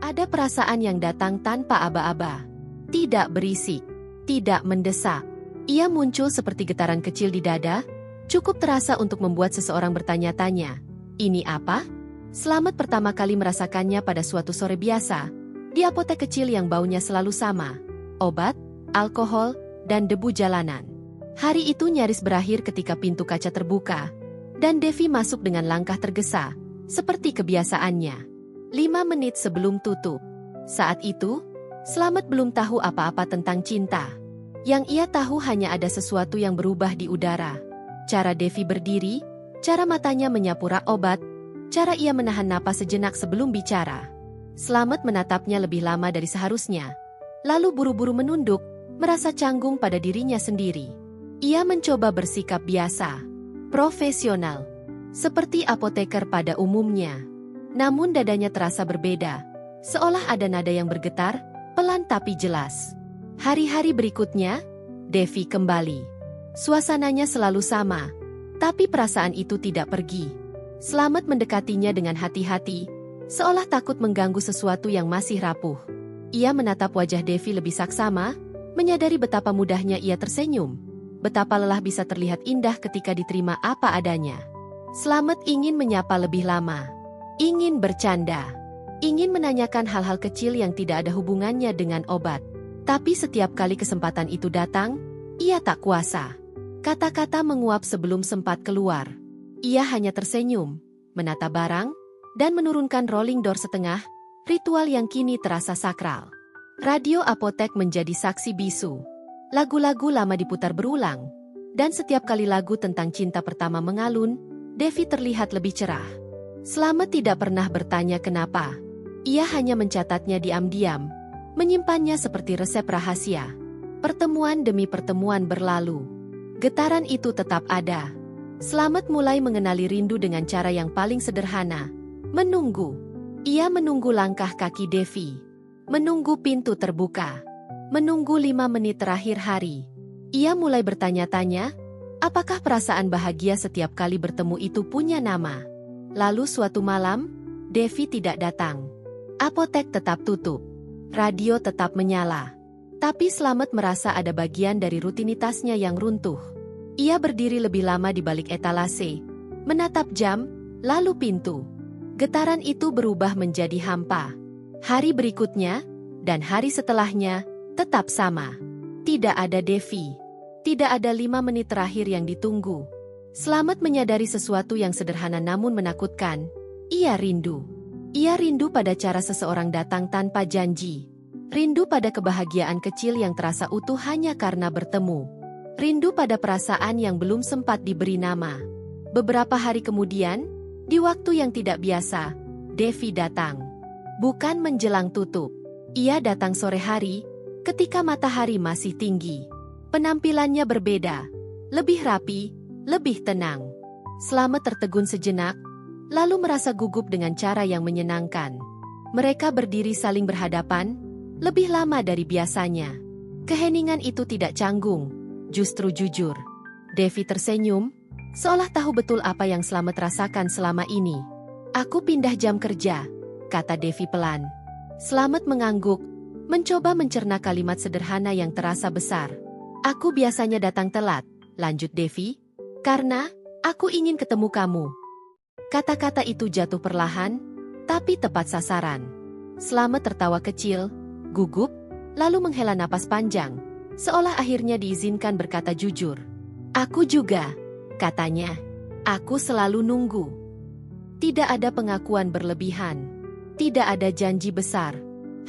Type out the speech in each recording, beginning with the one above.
Ada perasaan yang datang tanpa aba-aba. Tidak berisik, tidak mendesak. Ia muncul seperti getaran kecil di dada, cukup terasa untuk membuat seseorang bertanya-tanya, "Ini apa?" Selamat pertama kali merasakannya pada suatu sore biasa, di apotek kecil yang baunya selalu sama, obat, alkohol, dan debu jalanan. Hari itu nyaris berakhir ketika pintu kaca terbuka, dan Devi masuk dengan langkah tergesa, seperti kebiasaannya. 5 menit sebelum tutup. Saat itu, Selamat belum tahu apa-apa tentang cinta. Yang ia tahu hanya ada sesuatu yang berubah di udara. Cara Devi berdiri, cara matanya menyapu rak obat, cara ia menahan napas sejenak sebelum bicara. Selamat menatapnya lebih lama dari seharusnya. Lalu buru-buru menunduk, merasa canggung pada dirinya sendiri. Ia mencoba bersikap biasa, profesional, seperti apoteker pada umumnya. Namun dadanya terasa berbeda, seolah ada nada yang bergetar, pelan tapi jelas. Hari-hari berikutnya, Devi kembali. Suasananya selalu sama, tapi perasaan itu tidak pergi. Selamat mendekatinya dengan hati-hati, seolah takut mengganggu sesuatu yang masih rapuh. Ia menatap wajah Devi lebih saksama, menyadari betapa mudahnya ia tersenyum, betapa lelah bisa terlihat indah ketika diterima apa adanya. Selamat ingin menyapa lebih lama, ingin bercanda, ingin menanyakan hal-hal kecil yang tidak ada hubungannya dengan obat. Tapi setiap kali kesempatan itu datang, ia tak kuasa. Kata-kata menguap sebelum sempat keluar. Ia hanya tersenyum, menata barang, dan menurunkan rolling door setengah, ritual yang kini terasa sakral. Radio apotek menjadi saksi bisu. Lagu-lagu lama diputar berulang, dan setiap kali lagu tentang cinta pertama mengalun, Devi terlihat lebih cerah. Selamat tidak pernah bertanya kenapa. Ia hanya mencatatnya diam-diam, menyimpannya seperti resep rahasia. Pertemuan demi pertemuan berlalu. Getaran itu tetap ada. Selamat mulai mengenali rindu dengan cara yang paling sederhana. Menunggu. Ia menunggu langkah kaki Devi. Menunggu pintu terbuka. Menunggu 5 menit terakhir hari. Ia mulai bertanya-tanya, apakah perasaan bahagia setiap kali bertemu itu punya nama? Lalu suatu malam, Devi tidak datang. Apotek tetap tutup. Radio tetap menyala. Tapi Selamat merasa ada bagian dari rutinitasnya yang runtuh. Ia berdiri lebih lama di balik etalase, menatap jam, lalu pintu. Getaran itu berubah menjadi hampa. Hari berikutnya, dan hari setelahnya, tetap sama. Tidak ada Devi. Tidak ada 5 menit terakhir yang ditunggu. Selamat menyadari sesuatu yang sederhana namun menakutkan. Ia rindu. Ia rindu pada cara seseorang datang tanpa janji. Rindu pada kebahagiaan kecil yang terasa utuh hanya karena bertemu. Rindu pada perasaan yang belum sempat diberi nama. Beberapa hari kemudian, di waktu yang tidak biasa, Devi datang. Bukan menjelang tutup. Ia datang sore hari, ketika matahari masih tinggi. Penampilannya berbeda, lebih rapi, lebih tenang. Selamat tertegun sejenak, lalu merasa gugup dengan cara yang menyenangkan. Mereka berdiri saling berhadapan, lebih lama dari biasanya. Keheningan itu tidak canggung, justru jujur. Devi tersenyum, seolah tahu betul apa yang Selamat rasakan selama ini. "Aku pindah jam kerja," kata Devi pelan. Selamat mengangguk, mencoba mencerna kalimat sederhana yang terasa besar. "Aku biasanya datang telat," lanjut Devi, "karena aku ingin ketemu kamu." Kata-kata itu jatuh perlahan, tapi tepat sasaran. Selamat tertawa kecil, gugup, lalu menghela napas panjang, seolah akhirnya diizinkan berkata jujur. "Aku juga," katanya. "Aku selalu nunggu." Tidak ada pengakuan berlebihan. Tidak ada janji besar.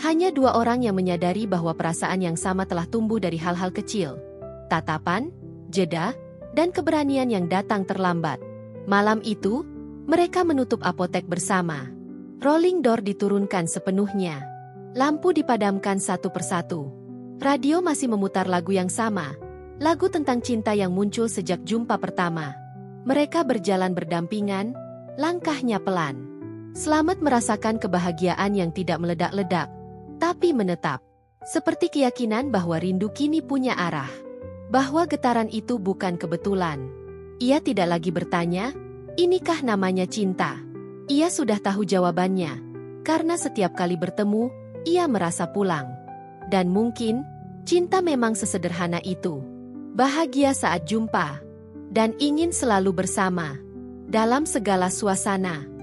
Hanya 2 orang yang menyadari bahwa perasaan yang sama telah tumbuh dari hal-hal kecil. Tatapan, jeda, dan keberanian yang datang terlambat. Malam itu, mereka menutup apotek bersama. Rolling door diturunkan sepenuhnya. Lampu dipadamkan satu persatu. Radio masih memutar lagu yang sama. Lagu tentang cinta yang muncul sejak jumpa pertama. Mereka berjalan berdampingan, langkahnya pelan. Selamat merasakan kebahagiaan yang tidak meledak-ledak, tapi menetap. Seperti keyakinan bahwa rindu kini punya arah. Bahwa getaran itu bukan kebetulan. Ia tidak lagi bertanya, inikah namanya cinta? Ia sudah tahu jawabannya. Karena setiap kali bertemu, ia merasa pulang. Dan mungkin, cinta memang sesederhana itu. Bahagia saat jumpa, dan ingin selalu bersama dalam segala suasana.